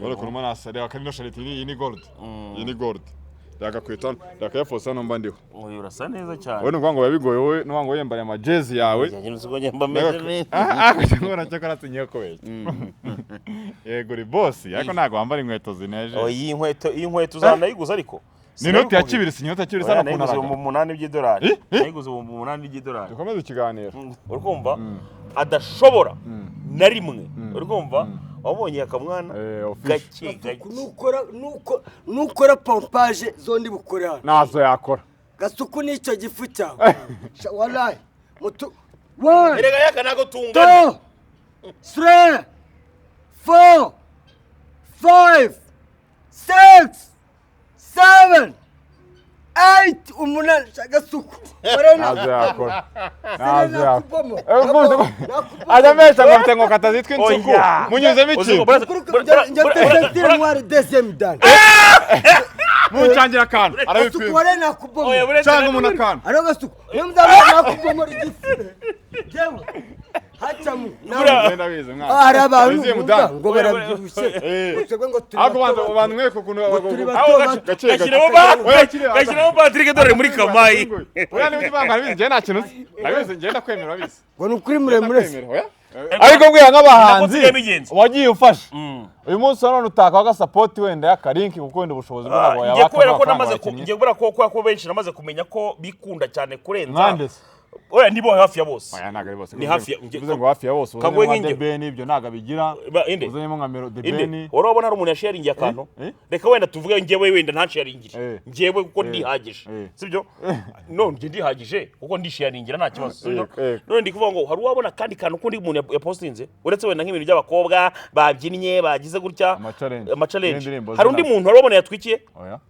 Ore kunuma nasari akarino shariti iyi ni gold. Iyi ni gold. Yagakwita yakayafosa no mbandiho. Oyo urasa neza cyane. Wowe ngwango yabigoye wowe n'wango yembare ama jezi yawe. Uko nyamba meze neza. Akagora cyo karatinye ko beke. Yego ri boss ariko nago wambara inkweto zineje. Iyi nkweto zanayiguza ariko. Ni noti ya kibiri sinyota kibiri sana kunara. Nayiguze mu 8 by'idolari. Nayiguze mu 8 by'idolari. Dukomeze ikiganiro. Urikumva? Adashobora na rimwe. Urikumva? Wabonye akamwana gake nukora pompage zondi bukora nazo yakora gasuku nicyo gifu cyawe wallahi mutu one erega yaka nago tungana 3 4 5 6 7 8 umunani gasuku nazo yakora Adamesha ngomte ngo katazitwe insuku munyuze biki njye mwari deuxième dan mucangira kan arabipima wale nakubomo cyangwa umuntu akana aro gasuku yumva nakubomo igifu jewe hacamu nagenda bize mwana arabantu ngo barabyibushe utse ngo turi abantu mweko kuno gashiramo Patrick dore muri kamayi oya ni bivanga bize je nta kintu nabize je ndakwemera bize ngo nukuri muremure ariko mbwira nk'abahanzi wagiye ufasha uyu munsi none utaka waga support wenda y'akarinki kuko wenda ubushobozi bwabo yabaka kubera ko namaze kubera ko benshi namaze kumenya ko bikunda cyane kurenza oya nibo hafi ya bose oya naga bose ni hafi uvuze ngo hafi ya bose uvuze ngo Ben ibyo naga bigira uzanyemo nka Melo de Ben urabona ari umuntu yasharingiye akantu reka wenda tuvuge ngewe wenda ntansharingire ngewe kuko ndihagije sibyo none nge ndihagije kuko ndisharingira nta kibazo sibyo none ndikuvuga ngo hari wabona kandi kantu kundi umuntu yapostinze uretse wenda nk'ibintu by'abakobwa babyinnye bagize gutya ama challenge hari undi muntu urabona yatwikiye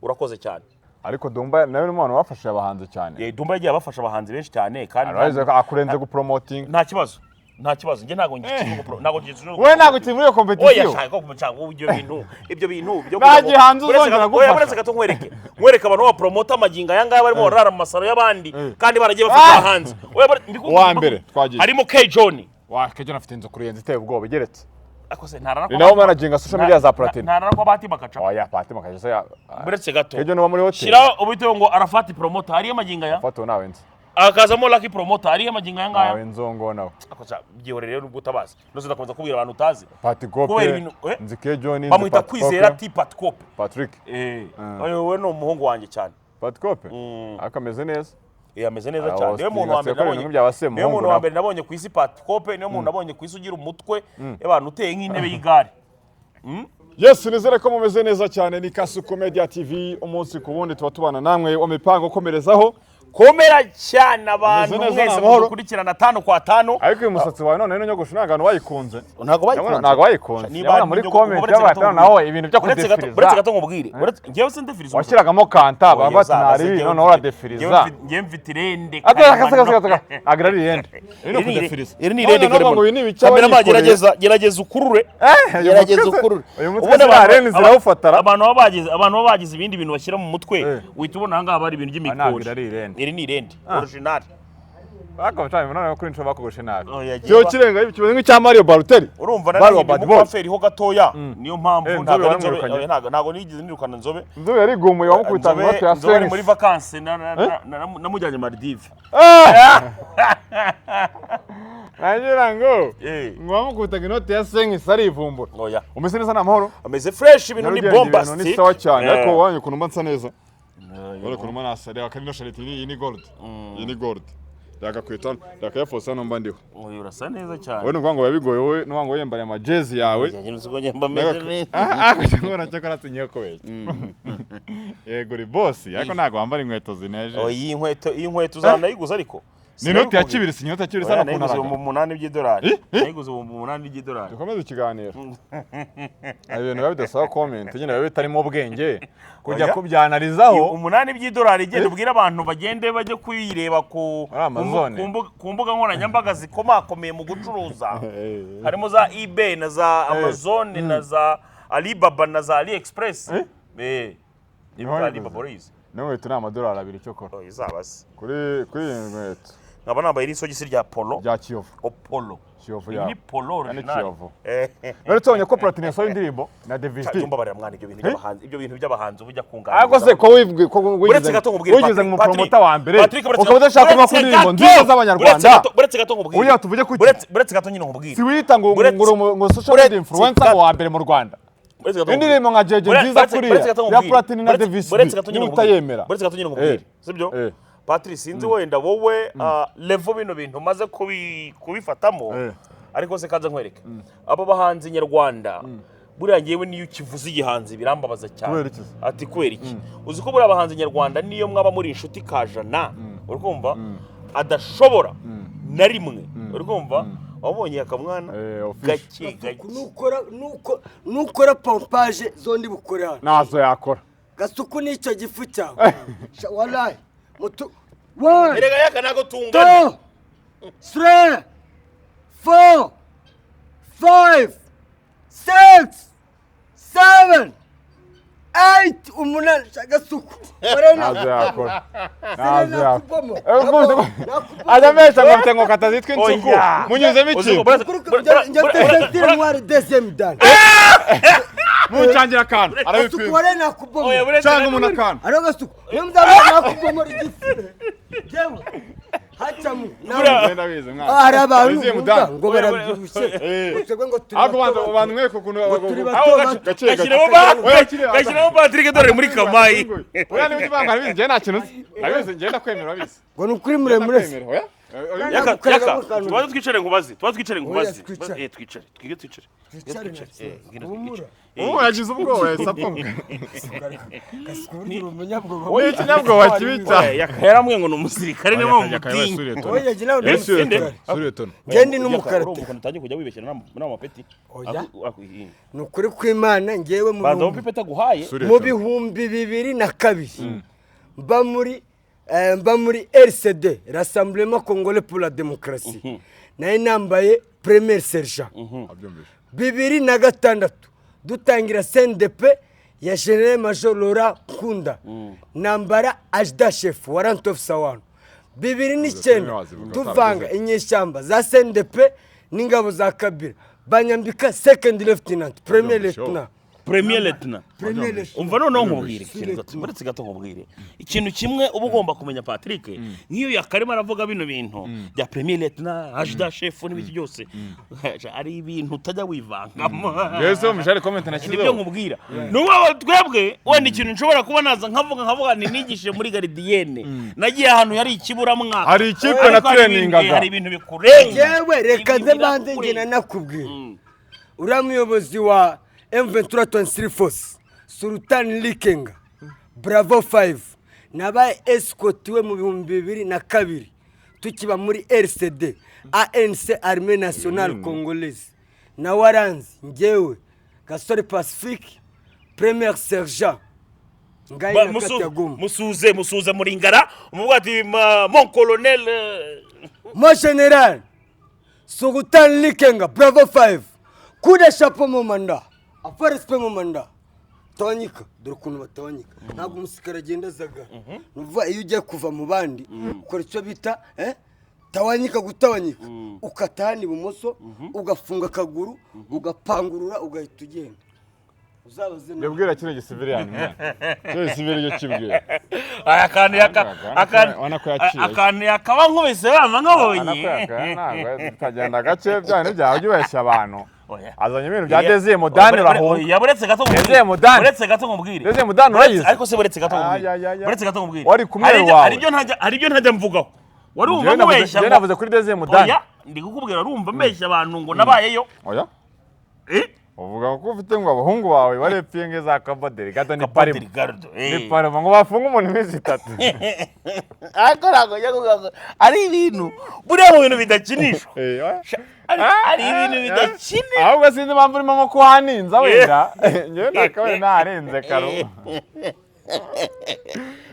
urakoze cyane ariko Dumba nawe n'umuntu wafasha abahanzi cyane Dumba yagiye abafasha abahanzi benshi cyane kandi araje akurenze gupromoting nta kibazo nge ntago ngikije we nago kimwe iyo competition oya shaka ko mucango ibyo bintu byo bagihanze uzongera gufasha uretse gato nkwereke abantu ba promote amaginga yanga barimo barara mu masaro y'abandi kandi baragiye bafata abahanzi wa mbere twagiye harimo K John K John afite inzo kurenza iteye ubwoba igeretse akose ntarara ko nawo managing social media za Platinum ntarara ko bahati bakaca oya bahati bakaca se uretse gato K John wa muri hotel shira ubito ngo arafati promoter hari amaginga ya foto nawe nzi akazamo Lucky promoter hari amaginga yanga nawe nzongo nawe akoza byihore rero nubwo utabazi noze ndakomeza kubwira abantu utazi Pati Kope nzi K John bamwita kwizera ti Pati Kope Patrick we no umuhungu wanjye cyane Pati Kope akameze neza ameze neza cyane niyo muntu wa mbere nabonye ku isi Pati Kope niyo muntu nabonye ku isi ugira umutwe y'abantu uteye nk'intebe y'igare Yes, nizere ko mumeze neza cyane ni Kasuku Media TV umunsi ku wundi tuba tubana namwe wa mipango komerezaho komera cyane abantu mwese mukurikirana 5 kwa 5 ariko uyu musatsi wawe none nyogosho nagano wayikunze ntago wayikunze niba muri comment y'abatana naho ibintu byo kudefiriza uretse gato ngubwire ngewe se ndefiriza washyiragamo kanta babati nari none ora defiriza ngewe mfite irende agrari irende ino kudefiriza iri ni irende kamera bagerageza ukurure uyu mutwe zarene zirawufatara abantu bagize ibindi bintu bashyira mu mutwe uhita ubona hanga bari ibintu by'imikori iri ni irende original bako cyane none kuri nco bakogoshe nabi cyo kirenga kibaze nk'icya Mario Balotelli urumva nari mu aferi ho gatoya niyo mpamvu ntago nigize nirukana nzobe yari gumuye wamukubita note ya nzobe muri vacances namujyanye Maldives Nagira ngo wamukubita inote ya 5 sari ivumbura oya umeze neza namahoro ameze fresh ibintu ni bombastic ni sawa cyane ariko wanye kuntu mbansa neza ore kuntu manasari akarino shariti iyi ni gold iyi ni gold yagakwita yakayafosa no mbandiho oyo urasa neza cyane wowe ngwango yabigoye wowe n'wango yembare ama jezi yawe uko nyamba meze neza akagora cyo karatinye ko beke yego ri boss ariko nago wambara inkweto zineje iyi nkweto zanayiguza ariko ni noti ya kibiri sinyota kibiri sana kunara mu 8 by'idolari nayiguze mu 8 by'idolari dukomeze ikiganiro ibintu babidasaba comment nyine babe bitarimo ubwenge kujya kubyanalizaho 8 by'idolari igenda ubwira abantu bagende bajye kwireba ku mbuga nkoranyambaga zikomakomeye mu gucuruza harimo za eBay na za Amazon na za Alibaba na za AliExpress Alibaba riz nawe tuna amadolari 2 cyo kora izabase kuri inkweto nkaba nambaye isogisi rya Polo rya Kiyovu Polo Kiyovu ni Polo original rero tubonye ko Platini yasohoye indirimbo na Davis D cyumba barira mwana ibyo bintu by'abahanzi bujya kungana ariko se ko wigize mu promota wa mbere ukaba udashaka kuma ku ndirimbo nziza z'abanyarwanda buretse gato nkubwire uriya tuvuge ku buretse gato nyine nkubwire si wita ngo social media influencer wa mbere mu Rwanda indirimbo nka jeje nziza kuriya ya Platini na Davis D utayemera buretse gato nyine nkubwire sibyo Patrice sinzi wenda wowe level bino bintu maze kubifatamo ariko se kaza nkwereke abo bahanzi nyarwanda buriya ngewe niyo ukivuze igihanzi birambabaza cyane ati kwera iki uzi ko buriya bahanzi nyarwanda niyo mwaba muri inshuti kajana uri kumva adashobora na rimwe uri kumva wabonye akamwana gake nukora pompage zondi bukorana nazo yakora gasuku nicyo gifu cyawe wallahi mutu one erega yaka nago tungana 3 4 5 6 7 8 umunani gasuku nazo yakora adamesha ngo mtengo katazitwe insuku munyuzemo iki njye mwari deuxième dan mucangira kantu arabipima wale nakuboma cyangwa umuntu akantu ariyo gasuku niyo muzaba nakuboma igifu jewe hacamu ndabizi mwana ari abantu ngo barabyibushye ngo turi abantu mwe ko kuntu gakiramo Patrick dore muri kamayi oya niba uvanga arabizi njye nta kintu arabizi njye ndakwemera abizi ngo nukuri muremure yaka tubaze twicare nkubaze twicare yagize ubwoba sapfunga gasikuri umunyabwoba oya ikinyabwoba kibi cyane yaramwe ngo n'umusirikare niwe mutinya oya gina sureton gendi n'umukara utangiye kujya wibeshyira n'amapeti nukuri kw'Imana ngewe mu pipeta guhaye mu bihumbi 2002 mba muri RCD Rassemblement Congolais pour la Démocratie naye nambaye premier sergent 2006 dutangira CNDP ya General Major Laurent Nkunda nambara ajda chef warrant officer wano 2009 tuvanga inyeshyamba za CNDP n'ingabo za Kabila banyambika second lieutenant premier lieutenant umva noneho nkubwire buretse gato nkubwire ikintu kimwe uba ugomba kumenya Patrick nk'iyo yakarimo aravuga bino bintu bya premier lieutenant ajda chef n'ibiki byose ari ibintu utajya wivangamo yeso mujare comment nakirizo ibyo nkubwira nuba twebwe wenda ikintu nshobora kuba naza nkavuga nigishe muri gardienne nagiye ahantu yari ikibura mwaka hari ikipe na trainingaga hari ibintu bikurenga yewe reka nze ngena nakubwira uramuyobozi wa M23 23 Force Sultan Likenga Bravo 5 nabaye escortiwe mu 2002 tukiba muri RCD ANC Armée Nationale Congolaise na waranzi ngewe Gasore Pacifique premier sergent ngaye musuze muri ngara umubwati mon colonel mon général Sultan Likenga Bravo 5 coup de chapeau mon mandat Aparispe mu manda tawanyika dore kuntu batawanyika ntabwo umusikara agenda zaga nuva iyo ugiye kuva mu bandi ukora icyo bita tawanyika gutawanyika ukatani ibumoso ugafunga akaguru ugapangurura ugahita ugenda uzabaze ndabwira kino gisivilian cyo gisivili cyo kibwira akantu yakaba nkubise bama nkabonye tukagenda gace byane byawe byubeshya abantu azanye ibintu bya Désiré Modane raho yaburetse gato nkubwire Désiré Modane urayizi ariko se buretse gato nkubwire wari kumwe wawe aribyo ntajya mvugaho wari umva mubeshya ngo navuze kuri Désiré Modane oya ndi kukubwira urumva mbeshya abantu ngo nabayeyo oya uvuga ko ufite ngo abahungu bawe barepfiye ngeza kabaderi gato ni parimo ngo bafunga umuntu iminsi 3 akora ngo ari ibintu buriya mu bintu bidakinishwa ari ibintu bidakine ahubwo sinzi impamvu urimo nko kuhaninza wenda ngewe nakabaye narenze karo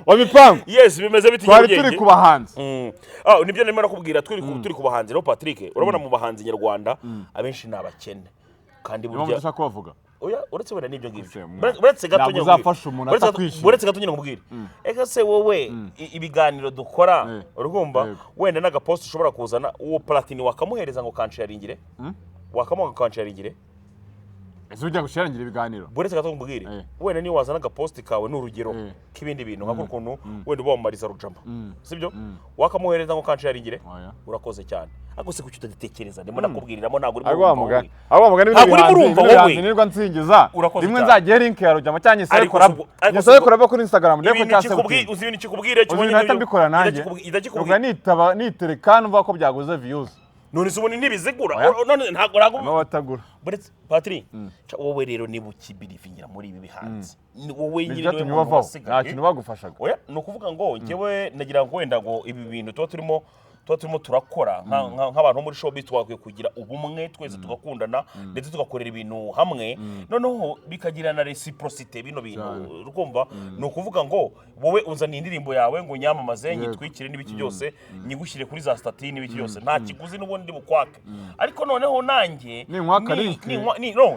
wabipangu yes bimeze biti twari turi ku bahanzi nibyo narimo nakubwira turi ku bahanzi no Patrick urabona mu bahanzi nyarwanda abenshi nabakene kandi burya ndashaka kubavuga oya uretse wenda nibyo ngibyo Ese, uretse gato ntabwo uzafasha umuntu atakwishima. uretse gato nyine nkubwire eka se wowe ibiganiro dukora urumva wenda n'agapost ushobora kuzana uwo platini wakamuhereza ngo kansharingire wakamuha kansharingire ese ujya gusharingira ibiganiro uretse gato nkubwire wenda niyo wazana agapost kawe n'urugero k'ibindi bintu nka kuntu wenda ubamariza rujama sibyo wakamuhereza ngo kansharingire urakoze cyane ako se kuki utaditekereza ndimo nakubwiriramo ntabwo uri mugani bihanze nirwa nsingiza rimwe nzagiye link ya rujama cyangwa nyisabe kuraba kuri Instagram ndeko cyase uzi ibintu kikubwire cyo nyine mbikora nanjye ubwo nitereka numva ko byaguze views none se ubone ntibizigura none ntago no watagura buretse Patri wowe rero niba ukibirivingira muri ibi bihanze wowe nyine niwe muntu wasigaye nta kintu bagufashaga oya no kuvuga ngo ngewe nagira ngo wenda ngo ibi bintu tuba turimo turakora nk'abantu muri showbiz twakwiye kugira ubumwe twese tugakundana ndetse tugakorera ibintu hamwe noneho bikagira na reciprocity bino bintu rukumva no kuvuga ngo wowe unzana indirimbo yawe ngo nyamamaze nyitwikire n'ibiki byose nyigushyire kuri za statini n'ibiki byose nta kiguzi n'ubundi bukwake ariko noneho nanjye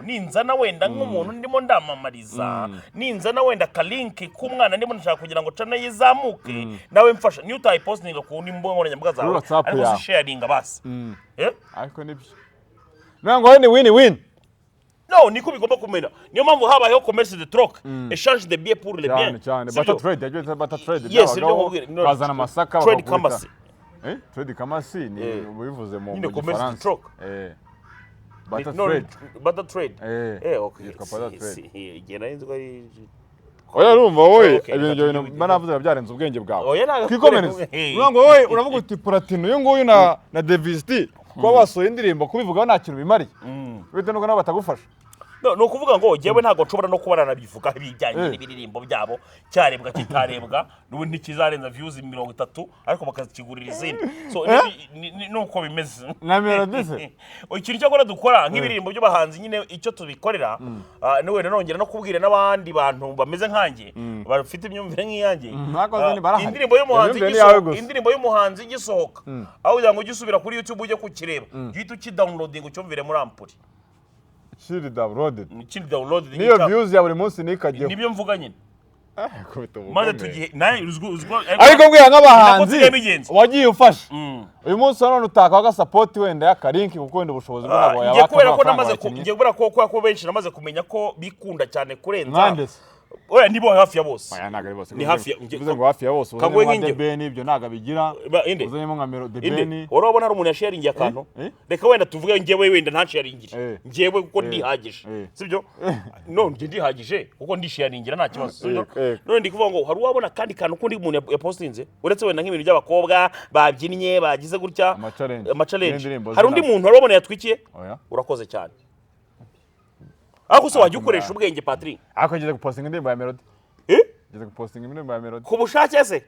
ninzana wenda nk'umuntu ndimo ndamamariza ninzana wenda kalinki k'umwana ndimo nshaka kugira ngo cana yizamuke nawe mfasha niyo utayipostinga ku nimbo nkoranyambaga zawe ariko si sharinga basi ariko nibyo nango ni win no niko bigomba kumena niyo mpamvu habayeho commerce de troc échange de biens pour les biens cyane bata trade yagiye bata trade bazana amasaka trade kamasi trade kamasi ni bivuze mu commerce de troc bata trade okay bata trade igena inzwa ari oya urumva wowe ibintu banavuze byarenze ubwenge bwawe kwikomereza urango wowe uravuga uti platino uyu nguyu na Davis-D kuba basohoye indirimbo kubivugaho nta kintu bimariye bite nuko nabo batagufasha no kuvuga ngo jewe ntago nshobora no kubana nabivuga ibijyanye n'ibiririmbo byabo cyarebwa kitarebwa n'ubundi kizarenza views 30 ariko bakazikigurira izindi so nuko bimeze na melody se ikintu cyo dukora nk'ibiririmbo byo bahanzi nyine icyo tubikorera no wenda nongera no kubwira n'abandi bantu bameze nkanjye bafite imyumvire nk'iyanjye indirimbo y'umuhanzi igisohoka aho kugira ngo gisubira kuri YouTube ujye kukireba gihita ukidownloading ucyumvire muri ampuri Chili downloaded. Niyo views ya buri munsi nikagiye. Nibyo mvuga nyine. Maze tugiye naye uzgo ariko mbwira nk'abahanzi wagiye ufasha. Uyu munsi none utaka support wenda ya karinki kuko wenda ubushobozi bwabo yabaka. Ngiye kubera ko namaze ko benshi namaze kumenya ko bikunda cyane kurenza. Oya nibo hafi ya bose. Oya nagari bose. Ni hafi uvuze ngo hafi ya bose. Uvuze ngo DBN ibyo naga bigira. Uzanyemo nka Melody DBN. Urabona ari umuntu yasharingiye akantu. Reka wenda tuvuge ngewe wenda ntasharingire. Ngewe kuko ndihagije. Sibyo? No nge ndihagije kuko ndisharingira nta kibazo. Sibyo? None ndi kuvuga ngo hari wabona kandi kantu kundi umuntu yapostinze uretse wenda nk'ibintu by'abakobwa babyinnye bagize gutya ama-challenge. Hari undi muntu warabona yatwikiye? Urakoze cyane. Ako se wajya ukoresha ubwenge Patrick. Ako ngeze gupostinga indirimbo ya Melody. Ngeze gupostinga indirimbo ya Melody. Ku bushake se?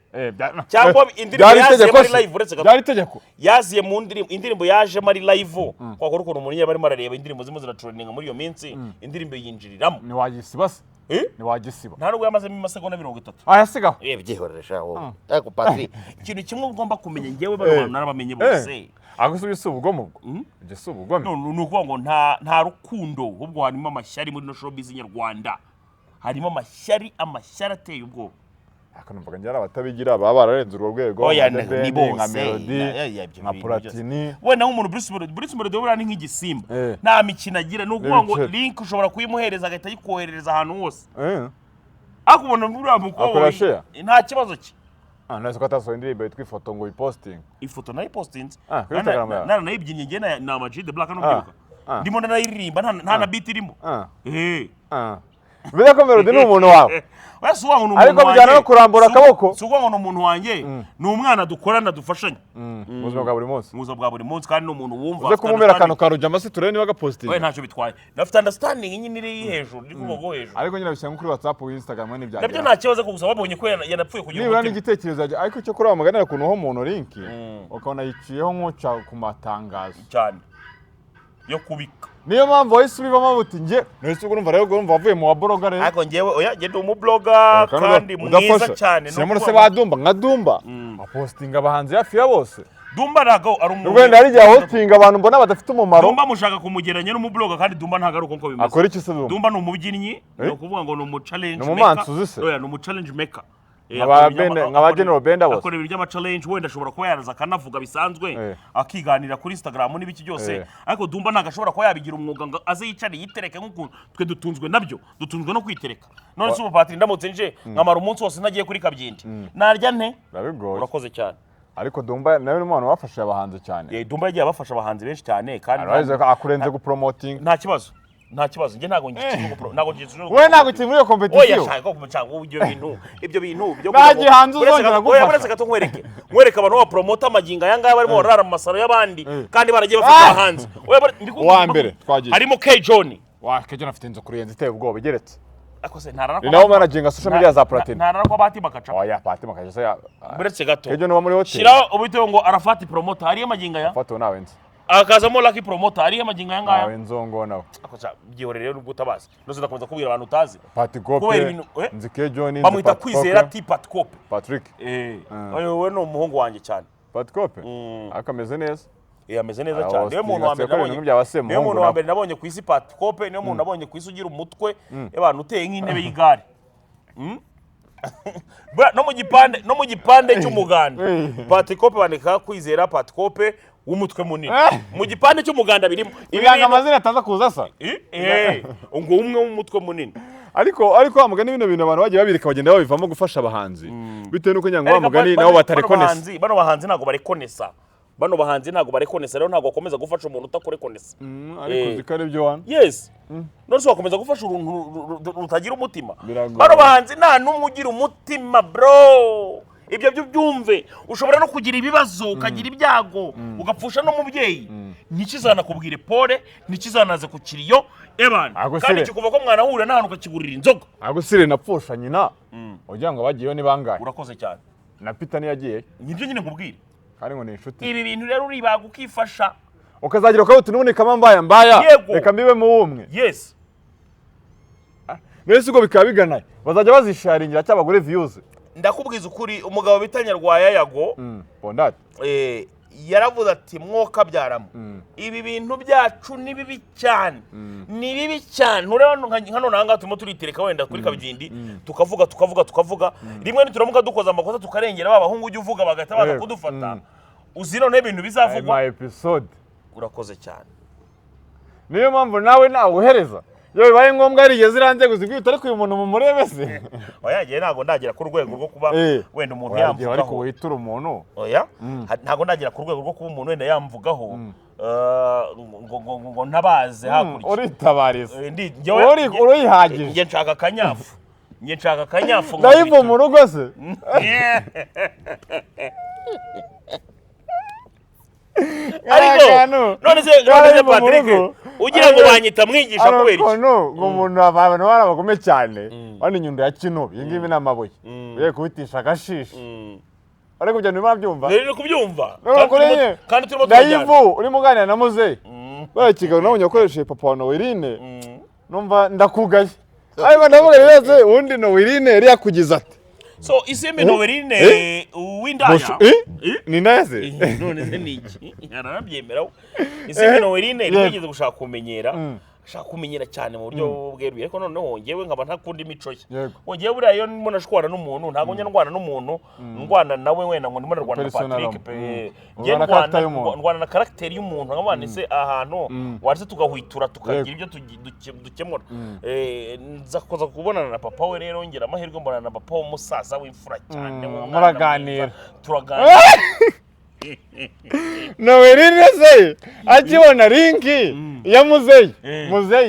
Cyangwa indirimbo yaziye muri live uretse gato. Byari tegeko. Yaziye mu indirimbo yaje muri live. Kwa kuri ukuntu umuntu yari marareba indirimbo zimwe ziratrendinga muri iyo minsi indirimbo yinjiriramo. Ni wagisiba. Ni wagisiba. Nta nubwo yamaze mu masegonda 30. Ayasigaho. Byihoreresha wowe. Ako Patrick. Ikintu kimwe ugomba kumenya ngewe bano narabamenye bose. Agusubise ubugome ubwo. Igise ubugome. No kuvuga ngo nta rukundo ubwo harimo amashyari muri no showbiz nyarwanda. Harimo amashyari ateye ubwo. Akanumvaga njye abatabigira baba bararenze urwo rwego. Oya ni bose nka Melody nka Platini. Wenda nk'umuntu Bruce Melody ubura ni nk'igisimba. Nta mikino agira no kuvuga ngo link ushobora kuyimuhereza agahita yikoherereza ahantu hose. Akubona muri amuko nta kibazo ki. Nese ko atasohoye indirimbo yitwa ifoto ngo iposting. Ifoto nayo posting. Nana nayibyinnye nge na Amag the Black no kwibuka. Ndimo narayirimba nta na beat irimo. Bivuze ko Melody ni umuntu wawe. Wese uwa ngo ariko bijyana no kurambura akaboko. Suwa ngo umuntu wanjye ni umwana dukorana dufashanya. Ubuzima bwa buri munsi. Ubuzima bwa buri munsi kandi ni umuntu wumva. Uze kumumera akantu ka Rujama se turebe niba gaposting. Oya ntacyo bitwaye. Nafite understanding nyine iri hejuru ndi kuvuga hejuru. Ariko nyine bishyira kuri WhatsApp u Instagram n'ibyagira. Nabyo nta kibazo ko gusa wabonye ko yanapfuye kugira ubutumwa. Niba n'igitekerezo ajya ariko cyo kuri amaganira kuntu ho umuntu link ukabona yiciyeho nkoca ku matangazo cyane yo kubika. Niyo mpamvu wahise ubivamo buti nge nese urumva rero urumva wavuye mu blogger rero. Ariko ngewe oya ngende blogger kandi mwiza cyane no. Se badumba nka Dumba apostinga abahanzi hafi ya bose. Dumba ntago ari umuntu Rwenda ari gihe hosting abantu mbona badafite umumaro Dumba mushaka kumugeranya n'umubloga kandi Dumba ntago ari uko bimeze akora iki se Dumba ni umubyinnyi no kuvuga ngo ni umuchallenge maker oya ni umuchallenge maker nkaba General Benda bose akora ibintu by'ama-challenge wenda ashobora kuba yaraza akanavuga bisanzwe akiganira kuri Instagram n'ibiki byose ariko Dumba ntago ashobora kuba yabigira umwuga ngo aze yicare yitereke nk'ukuntu twe dutunzwe nabyo dutunzwe no kwitereka none se Patri ndamutse nje nkamara umunsi wose nagiye kuri Kabyindi narya nte urakoze cyane ariko Dumba nawe n'umuntu wafasha abahanzi cyane Dumba yagiye abafasha abahanzi benshi cyane kandi akurenze gupromoting nta kibazo nje ntago ngikije we ntago kiri muri iyo competition oya shaka ko mucanga ibyo bintu byo bagihanze uzongera gufasha oya gato nkwereke abantu ba promoter amaginga yanga barimo barara mu masaro y'abandi kandi baragiye bafite abahanzi wa mbere twagiye harimo K John K John afite inzo kurenza iteye ubwoba igeretse akose ntarara ko nawo managing social media za Platinum ntarara ko Bahati Bakaca oya Bahati Bakaca se buretse gato K John wa muri hotel shira ubiteho ngo Arafati promoter hariyo amaginga ya Fato nawe nzi akazamo Lucky promoter hariyo amaginga yangaya nawe nzongo nawe akoza byihorere rero ubwo utabazi noze ndakomeza kubwira abantu utazi Pati Kope nzi K John bamwita kwizera ti Pati Kope Patrick we no umuhungu wanjye cyane Pati Kope akameze neza ameze neza cyane niyo muntu wa mbere nabonye ku isi Pati Kope niyo muntu nabonye ku isi ugira umutwe y'abantu uteye nk'intebe y'igare no mu gipande cy'umuganda Pati Kope bandika kwizera Pati Kope w'umutwe munini mu gipande cy'umuganda birimo ibanga amazina ataza kuza sa ngo umwe w'umutwe munini ariko amugani bino bintu abantu bagiye babireka bagenda babivamo gufasha abahanzi bitewe nuko nyango bamugani nabo batarekonesa bano bahanzi ntago barekonesa rero ntago bakomeza gufasha umuntu utakorekonesa ariko zikare byo wana yes none se wakomeza gufasha uruntu rutagira umutima bano bahanzi nta numwe ugira umutima bro ibyo byo byumve ushobora no kugira ibibazo ukagira ibyago ugapfusha no mubyeyi nikizana kubwire pole nikizanaze ku kiriyo ebana kandi kikuva ko mwana hura n'ahantu ukakigurira inzoga agusire napfusha nyina ugira ngo bagiyeyo ni bangahe urakoze cyane na Peter niyagiye nibyo nyine nkubwire kandi ngo ni inshuti ibi bintu rero uribaga ukifasha ukazagira ukabuti n'ubundi kama mbaya reka mbibe mu umwe yes nese ubwo bikaba biganaye bazajya bazisharingira cy'abagore views ndakubwiza ukuri umugabo bita Nyarwaya Yago Bondati yaravuze ati mwoka byaramo ibi bintu byacu ni bibi cyane ureba hano nanga turimo turitereka wenda kuri Kabyindi tukavuga rimwe nituramuka dukoza amakosa tukarengera babahungu ujye uvuga bagahita baza kudufata uzino n'ibintu bizavugwa my episode urakoze cyane niyo mpamvu nawe uhereza yo bibaye ngombwa ariye ziranze guzibwita ariko uyu muntu mumurebe se oya giye ntago ndagira ku rwego rwo kuba wenda umuntu yamvugaho ariko witura umuntu oya ntago ndagira ku rwego rwo kuba umuntu wenda yamvugaho ngo ntabaze hakurya uritabariza urihagije nge nshaka akanyafu ndayiva mu rugo se ariko none se Patrick ugira ngo banyita mwigisha kubera iki ngo umuntu abantu barabagome cyane bani nyundo ya Kinobi iyi ngibi n'amabuye ugiye kubitisha agashishi ariko kujya niba byumva rero kubyumva kandi turimo ndayivu uri muganira na muzeyi barakigabo nabonye akoresheje papa wa Noeline numva ndakugaye ariko ndavuga rero ubundi Noeline yari yakugize ati so isembe Noeline windaya ni naze none se niki yaranabyemera isembe Noeline yigeze gushaka kumenyera cyane mu buryo bweruye ariko noneho ngewe nkaba ntakunda imico ye ngewe buriya iyo ndimo nashwana n'umuntu ntago njya ndwana n'umuntu ndwana nawe wenda ngo ndimo ndarwana na Patrick ndwana na character y'umuntu nkabana se ahantu waretse tugahwitura tukagira ibyo dukemura nzakoza kubonana na papa we rero ngira amahirwe mbonana na papa w'umusaza w'imfura cyane muraganira turaganira Noeline se akibona linki ya muzeyi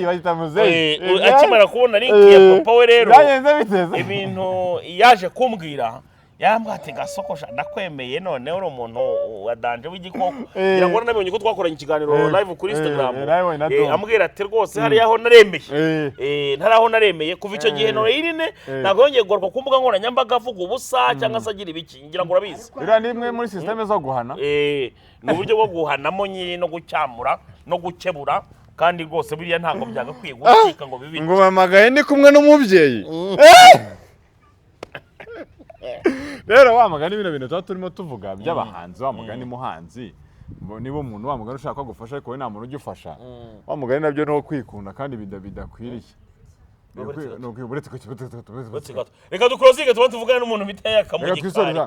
bahita muzeyi akimara kubona linki ya papa we rero byagenze biteze ibintu yaje kumbwira yambwa ati gasokosha ndakwemeye none uri umuntu wadanje w'igikoko ngira ngo nabonye ko twakoranye ikiganiro live kuri Instagram ambwira ati rwose hari aho naremeye ntaraho naremeye kuva icyo gihe Noeline ntago yongeye gukorwa ku mbuga nkoranyambaga avuga ubusa cyangwa se agira ibiki ngira ngo urabizi ira nimwe muri systeme zo guhana ni uburyo bwo guhanamo nyine no gucyamura no gukebura kandi rwose biriya ntago byagakwiye gucika ngo bibi ngo mamagaye ni kumwe n'umubyeyi rero wa mugani bino bintu tuba turimo tuvuga by'abahanzi wa mugani muhanzi niba umuntu wa mugani ushaka gufasha ariko nta muntu ujya ufasha wa mugani nabyo no kwikunda kandi bidakwiriye reka dukorozinge tuba tuvugana n'umuntu biteye akamugikari